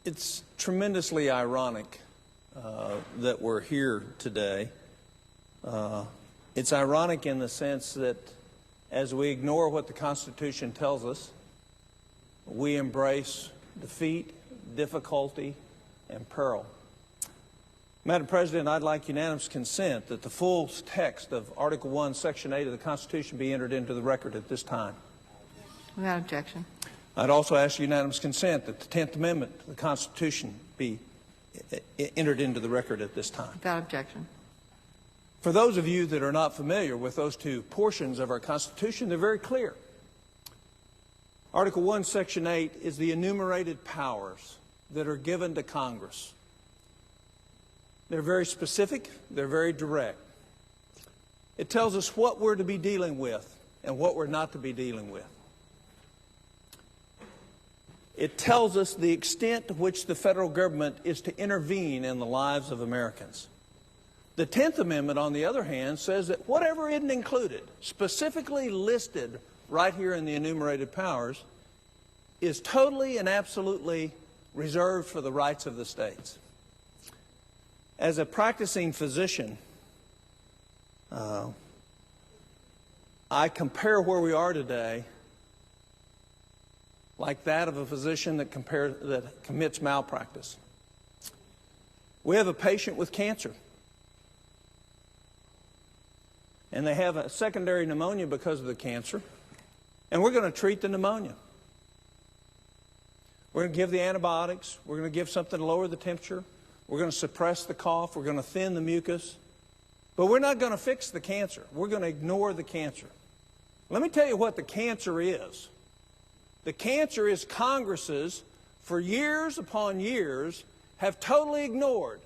It's tremendously ironic that we're here today. It's ironic in the sense that as we ignore what the Constitution tells us, we embrace defeat, difficulty, and peril. Madam President, I'd like unanimous consent that the full text of Article 1, Section 8 of the Constitution be entered into the record at this time. Without objection. I'd also ask unanimous consent that the 10th Amendment to the Constitution be entered into the record at this time. Without objection. For those of you that are not familiar with those two portions of our Constitution, they're very clear. Article 1, Section 8 is the enumerated powers that are given to Congress. They're very specific. They're very direct. It tells us what we're to be dealing with and what we're not to be dealing with. It tells us the extent to which the federal government is to intervene in the lives of Americans. The 10th Amendment, on the other hand, says that whatever isn't included, specifically listed right here in the enumerated powers, is totally and absolutely reserved for the rights of the states. As a practicing physician, I compare where we are today like that of a physician that commits malpractice. We have a patient with cancer, and they have a secondary pneumonia because of the cancer, and we're going to treat the pneumonia. We're going to give the antibiotics. We're going to give something to lower the temperature. We're going to suppress the cough. We're going to thin the mucus. But we're not going to fix the cancer. We're going to ignore the cancer. Let me tell you what the cancer is. The cancer is Congresses, for years upon years, have totally ignored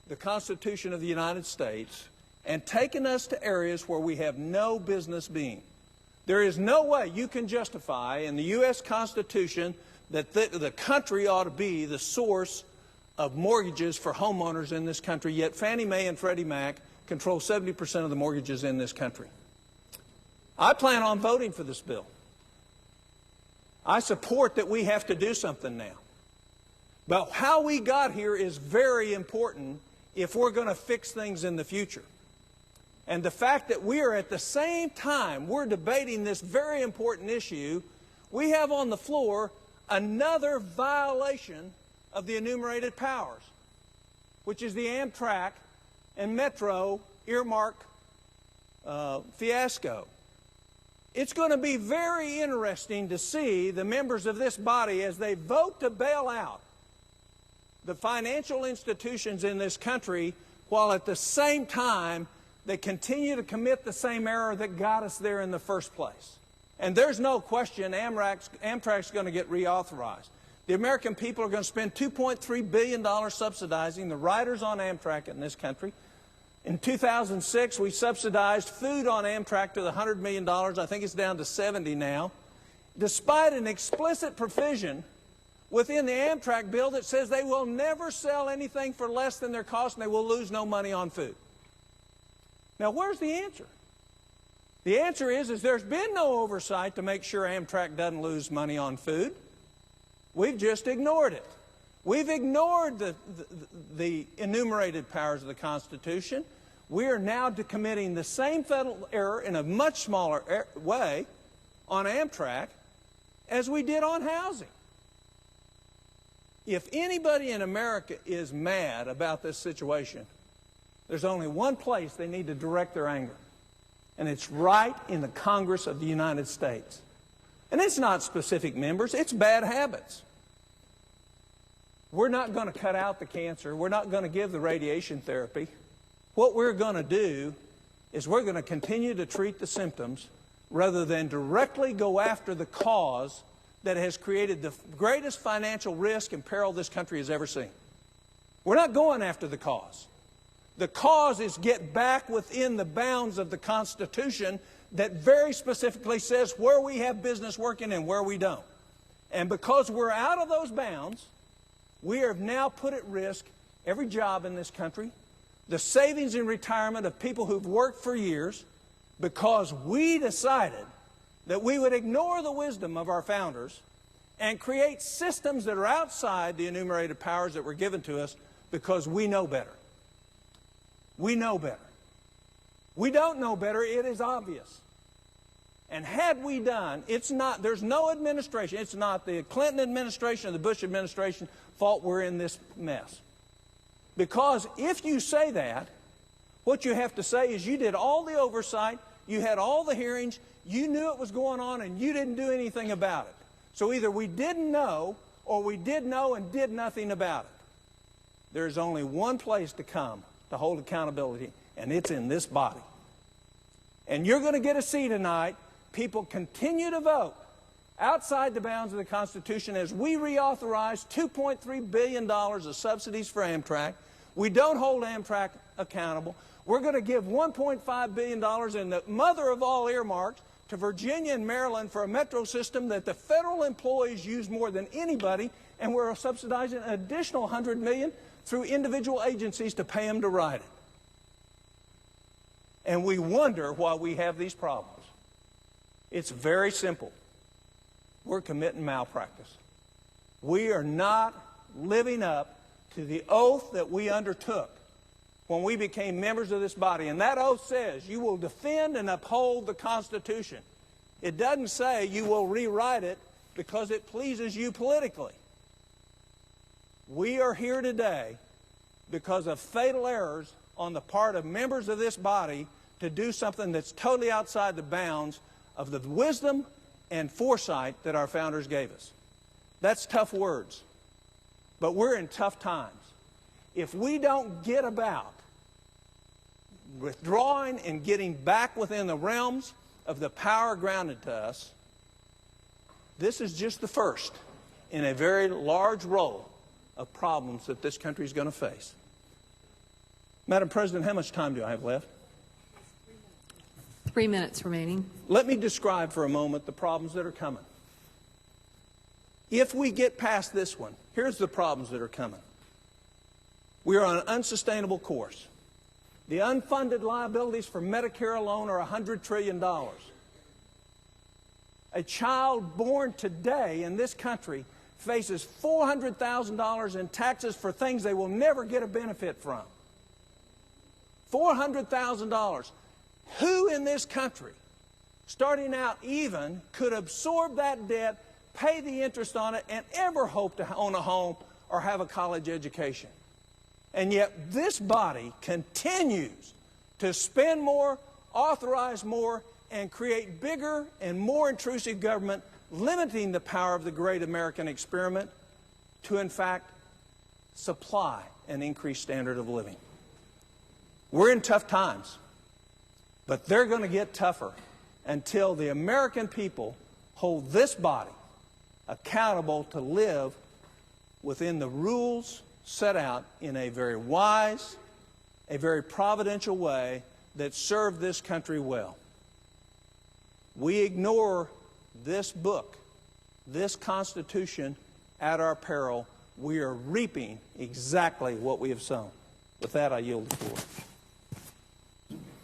the Constitution of the United States and taken us to areas where we have no business being. There is no way you can justify in the U.S. Constitution that the country ought to be the source of mortgages for homeowners in this country, yet Fannie Mae and Freddie Mac control 70% of the mortgages in this country. I plan on voting for this bill. I support that we have to do something now. But how we got here is very important if we're going to fix things in the future. And the fact that we are at the same time we're debating this very important issue, we have on the floor another violation of the enumerated powers, which is the Amtrak and Metro earmark fiasco. It's going to be very interesting to see the members of this body as they vote to bail out the financial institutions in this country while at the same time they continue to commit the same error that got us there in the first place. And there's no question Amtrak's going to get reauthorized. The American people are going to spend $2.3 billion subsidizing the riders on Amtrak in this country. In 2006, we subsidized food on Amtrak to the $100 million. I think it's down to $70 now, despite an explicit provision within the Amtrak bill that says they will never sell anything for less than their cost and they will lose no money on food. Now, where's the answer? The answer is there's been no oversight to make sure Amtrak doesn't lose money on food. We've just ignored it. We've ignored the enumerated powers of the Constitution. We are now committing the same federal error in a much smaller way on Amtrak as we did on housing. If anybody in America is mad about this situation, there's only one place they need to direct their anger, and it's right in the Congress of the United States. And it's not specific members, it's bad habits. We're not going to cut out the cancer. We're not going to give the radiation therapy. What we're going to do is we're going to continue to treat the symptoms rather than directly go after the cause that has created the greatest financial risk and peril this country has ever seen. We're not going after the cause. The cause is get back within the bounds of the Constitution that very specifically says where we have business working and where we don't. And because we're out of those bounds, we have now put at risk every job in this country, the savings in retirement of people who've worked for years, because we decided that we would ignore the wisdom of our founders and create systems that are outside the enumerated powers that were given to us because we know better. We know better. We don't know better, it is obvious. And had we done, there's no administration, it's not the Clinton administration or the Bush administration fault we're in this mess. Because if you say that, what you have to say is you did all the oversight, you had all the hearings, you knew it was going on, and you didn't do anything about it. So either we didn't know, or we did know and did nothing about it. There's only one place to come to hold accountability, and it's in this body. And you're going to get a see tonight. People continue to vote outside the bounds of the Constitution as we reauthorize $2.3 billion of subsidies for Amtrak. We don't hold Amtrak accountable. We're going to give $1.5 billion in the mother of all earmarks to Virginia and Maryland for a metro system that the federal employees use more than anybody, and we're subsidizing an additional $100 million through individual agencies to pay them to ride it. And we wonder why we have these problems. It's very simple. We're committing malpractice. We are not living up to the oath that we undertook when we became members of this body. And that oath says you will defend and uphold the Constitution. It doesn't say you will rewrite it because it pleases you politically. We are here today because of fatal errors on the part of members of this body to do something that's totally outside the bounds of the wisdom and foresight that our founders gave us. That's tough words, but we're in tough times. If we don't get about withdrawing and getting back within the realms of the power grounded to us, this is just the first in a very large roll of problems that this country is going to face. Madam President, how much time do I have left? 3 minutes remaining. Let me describe for a moment the problems that are coming. If we get past this one, here's the problems that are coming. We are on an unsustainable course. The unfunded liabilities for Medicare alone are $100 trillion. A child born today in this country faces $400,000 in taxes for things they will never get a benefit from. $400,000. Who in this country, starting out even, could absorb that debt, pay the interest on it, and ever hope to own a home or have a college education? And yet this body continues to spend more, authorize more, and create bigger and more intrusive government, limiting the power of the great American experiment to, in fact, supply an increased standard of living. We're in tough times, but they're going to get tougher until the American people hold this body accountable to live within the rules set out in a very wise, a very providential way that serve this country well. We ignore this book, this Constitution, at our peril. We are reaping exactly what we have sown. With that, I yield the floor.